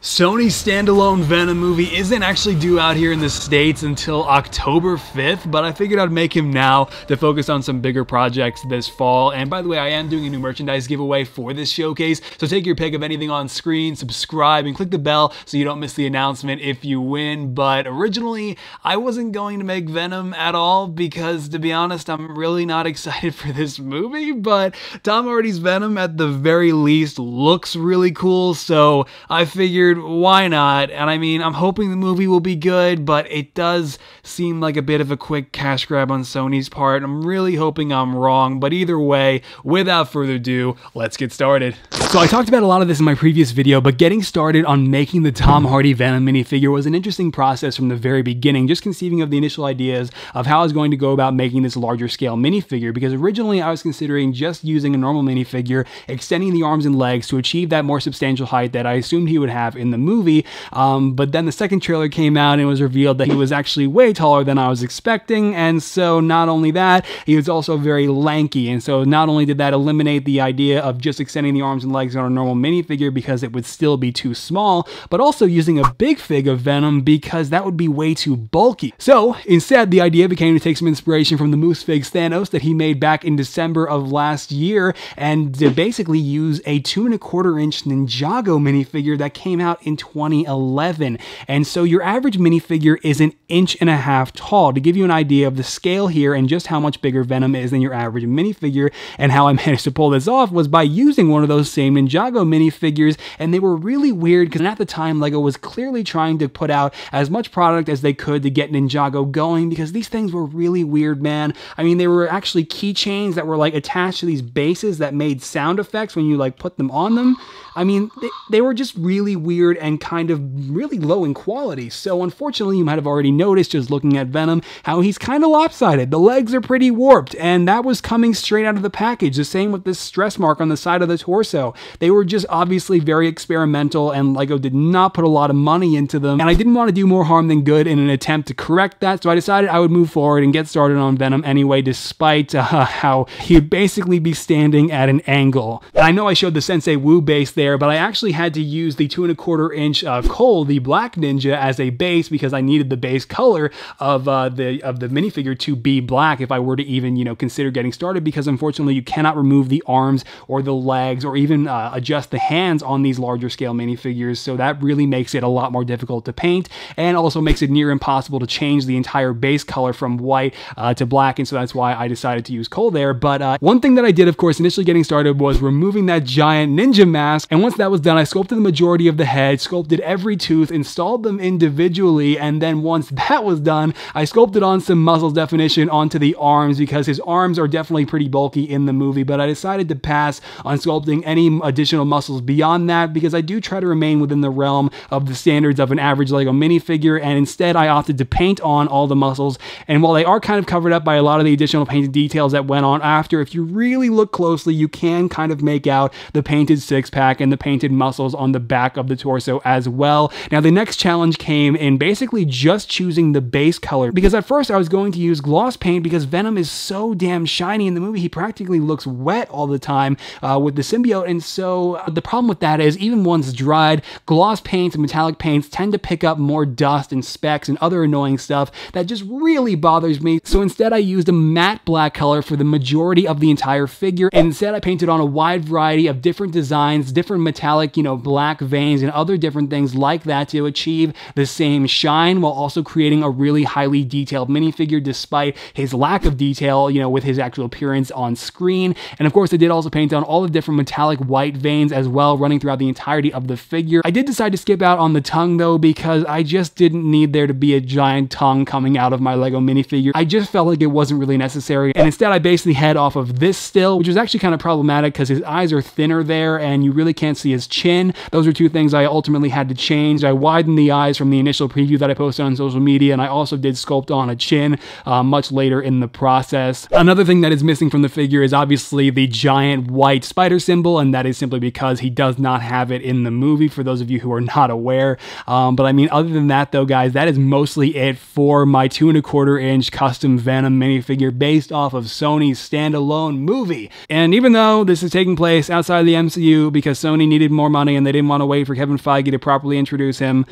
Sony's standalone Venom movie isn't actually due out here in the States until October 5th, but I figured I'd make him now to focus on some bigger projects this fall. And by the way, I am doing a new merchandise giveaway for this showcase, so take your pick of anything on screen, subscribe, and click the bell so you don't miss the announcement if you win. But originally, I wasn't going to make Venom at all because, to be honest, I'm really not excited for this movie, but Tom Hardy's Venom at the very least looks really cool, so I figured why not? And I mean, I'm hoping the movie will be good, but it does seem like a bit of a quick cash grab on Sony's part. I'm really hoping I'm wrong, but either way, without further ado, let's get started. So I talked about a lot of this in my previous video, but getting started on making the Tom Hardy Venom minifigure was an interesting process from the very beginning, just conceiving of the initial ideas of how I was going to go about making this larger scale minifigure, because originally I was considering just using a normal minifigure, extending the arms and legs to achieve that more substantial height that I assumed he would have in the movie, but then the second trailer came out and it was revealed that he was actually way taller than I was expecting, and so not only that, he was also very lanky, and so not only did that eliminate the idea of just extending the arms and legs on a normal minifigure because it would still be too small, but also using a big fig of Venom because that would be way too bulky. So instead, the idea became to take some inspiration from the Moose Fig's Thanos that he made back in December of last year, and to basically use a 2¼ inch Ninjago minifigure that came out in 2011. And so your average minifigure is 1.5 inches tall. To give you an idea of the scale here and just how much bigger Venom is than your average minifigure, and how I managed to pull this off was by using one of those same Ninjago minifigures, and they were really weird because at the time LEGO was clearly trying to put out as much product as they could to get Ninjago going, because these things were really weird, man. I mean, they were actually keychains that were like attached to these bases that made sound effects when you like put them on them. I mean, they were just really weird and kind of really low in quality. So unfortunately, you might have already noticed just looking at Venom how he's kind of lopsided. The legs are pretty warped, and that was coming straight out of the package. The same with this stress mark on the side of the torso. They were just obviously very experimental, and LEGO did not put a lot of money into them, and I didn't want to do more harm than good in an attempt to correct that, so I decided I would move forward and get started on Venom anyway, despite how he'd basically be standing at an angle. And I know I showed the Sensei Wu base there, but I actually had to use the 2¼ inch Cole, the Black Ninja, as a base because I needed the base color of the minifigure to be black if I were to even, consider getting started, because unfortunately you cannot remove the arms or the legs or even adjust the hands on these larger scale minifigures, so that really makes it a lot more difficult to paint, and also makes it near impossible to change the entire base color from white to black, and so that's why I decided to use Cole there. But one thing that I did, of course, initially getting started was removing that giant ninja mask, and once that was done, I sculpted the majority of the head, sculpted every tooth, installed them individually, and then once that was done, I sculpted on some muscle definition onto the arms, because his arms are definitely pretty bulky in the movie, but I decided to pass on sculpting any additional muscles beyond that because I do try to remain within the realm of the standards of an average LEGO minifigure, and instead I opted to paint on all the muscles, and while they are kind of covered up by a lot of the additional painted details that went on after, if you really look closely, you can kind of make out the painted six-pack and the painted muscles on the back of the torso as well. Now, the next challenge came in basically just choosing the base color, because at first I was going to use gloss paint because Venom is so damn shiny in the movie. He practically looks wet all the time with the symbiote, and so the problem with that is even once dried, gloss paints and metallic paints tend to pick up more dust and specks and other annoying stuff that just really bothers me. So instead I used a matte black color for the majority of the entire figure, and instead I painted on a wide variety of different designs, different metallic, black veins and other different things like that to achieve the same shine, while also creating a really highly detailed minifigure despite his lack of detail, with his actual appearance on screen. And of course I did also paint on all the different metallic white veins as well, running throughout the entirety of the figure. I did decide to skip out on the tongue though, because I just didn't need there to be a giant tongue coming out of my LEGO minifigure. I just felt like it wasn't really necessary, and instead I based the head off of this still, which was actually kind of problematic because his eyes are thinner there and you really can't see his chin. Those are two things I ultimately had to change. I widened the eyes from the initial preview that I posted on social media, and I also did sculpt on a chin much later in the process. Another thing that is missing from the figure is obviously the giant white spider symbol, and that is simply because he does not have it in the movie, for those of you who are not aware. But I mean, other than that though, guys, that is mostly it for my 2¼ inch custom Venom minifigure based off of Sony's standalone movie. And even though this is taking place outside of the MCU because Sony needed more money and they didn't want to wait for Kevin Feige to properly introduce him,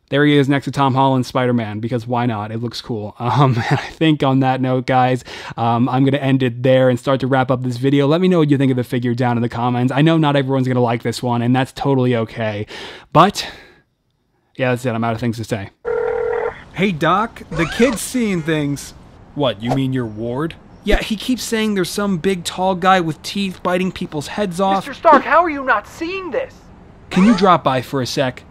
there he is next to Tom Holland's Spider-Man, because why not? It looks cool. And I think on that note, guys, I'm going to end it there and start to wrap up this video. Let me know what you think of the figure down in the comments. I know not everyone's going to like this one, and that's totally okay. But, yeah, that's it. I'm out of things to say. Hey, Doc, the kid's seeing things. What, you mean your ward? Yeah, he keeps saying there's some big tall guy with teeth biting people's heads off. Mr. Stark, how are you not seeing this? Can you drop by for a sec?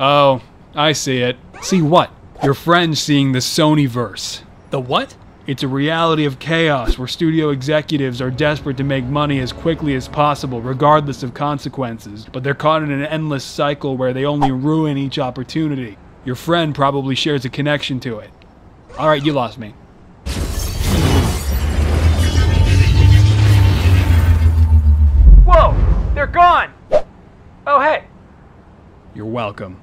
Oh, I see it. See what? Your friend's seeing the Sonyverse. The what? It's a reality of chaos where studio executives are desperate to make money as quickly as possible, regardless of consequences, but they're caught in an endless cycle where they only ruin each opportunity. Your friend probably shares a connection to it. Alright, you lost me. Whoa! They're gone! Oh, hey. You're welcome.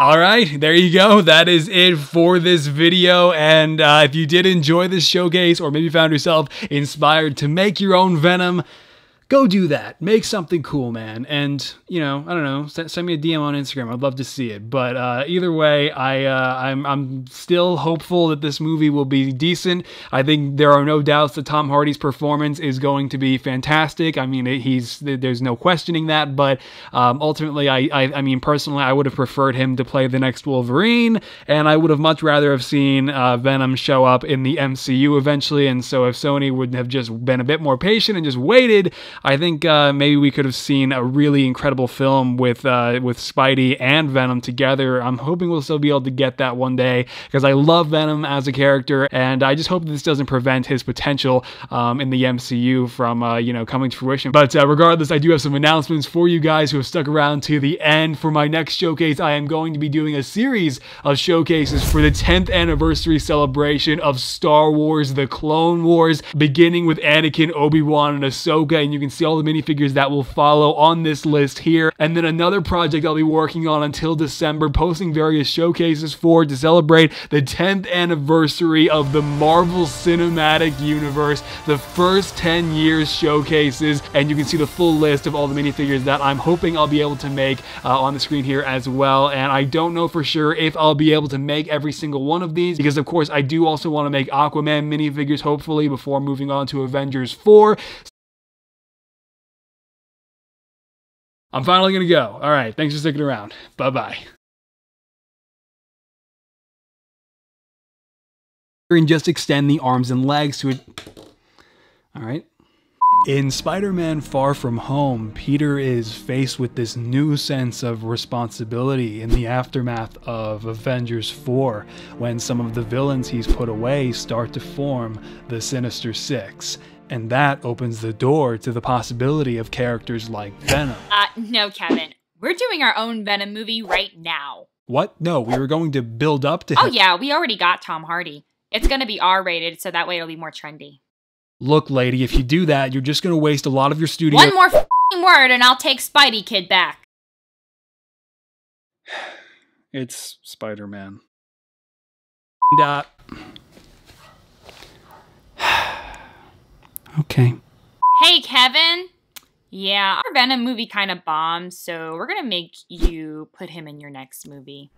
Alright, there you go. That is it for this video, and if you did enjoy this showcase, or maybe found yourself inspired to make your own Venom, go do that. Make something cool, man. And, you know, I don't know, send me a DM on Instagram. I'd love to see it. But either way, I'm still hopeful that this movie will be decent. I think there are no doubts that Tom Hardy's performance is going to be fantastic. I mean, there's no questioning that. But ultimately, I mean, personally, I would have preferred him to play the next Wolverine. And I would have much rather have seen Venom show up in the MCU eventually. And so if Sony would have just been a bit more patient and just waited, I think maybe we could have seen a really incredible film with Spidey and Venom together. I'm hoping we'll still be able to get that one day, because I love Venom as a character, and I just hope that this doesn't prevent his potential in the MCU from you know, coming to fruition. But regardless, I do have some announcements for you guys who have stuck around to the end. For my next showcase, I am going to be doing a series of showcases for the 10th anniversary celebration of Star Wars: The Clone Wars, beginning with Anakin, Obi-Wan, and Ahsoka, and you can see all the minifigures that will follow on this list here. And then another project I'll be working on until December, posting various showcases for to celebrate the 10th anniversary of the Marvel Cinematic Universe, the first 10 years showcases, and you can see the full list of all the minifigures that I'm hoping I'll be able to make on the screen here as well. And I don't know for sure if I'll be able to make every single one of these, because of course I do also want to make Aquaman minifigures hopefully before moving on to Avengers 4. I'm finally gonna go. All right, thanks for sticking around. Bye-bye. And just extend the arms and legs to it. All right. In Spider-Man Far From Home, Peter is faced with this new sense of responsibility in the aftermath of Avengers 4, when some of the villains he's put away start to form the Sinister Six. And that opens the door to the possibility of characters like Venom. No, Kevin. We're doing our own Venom movie right now. What? No, we were going to build up to him. Oh yeah, we already got Tom Hardy. It's gonna be R-rated, so that way it'll be more trendy. Look, lady, if you do that, you're just gonna waste a lot of your studio— One more f***ing word and I'll take Spidey Kid back. It's Spider-Man. Okay. Hey, Kevin. Yeah, our Venom movie kind of bombed, so we're gonna make you put him in your next movie.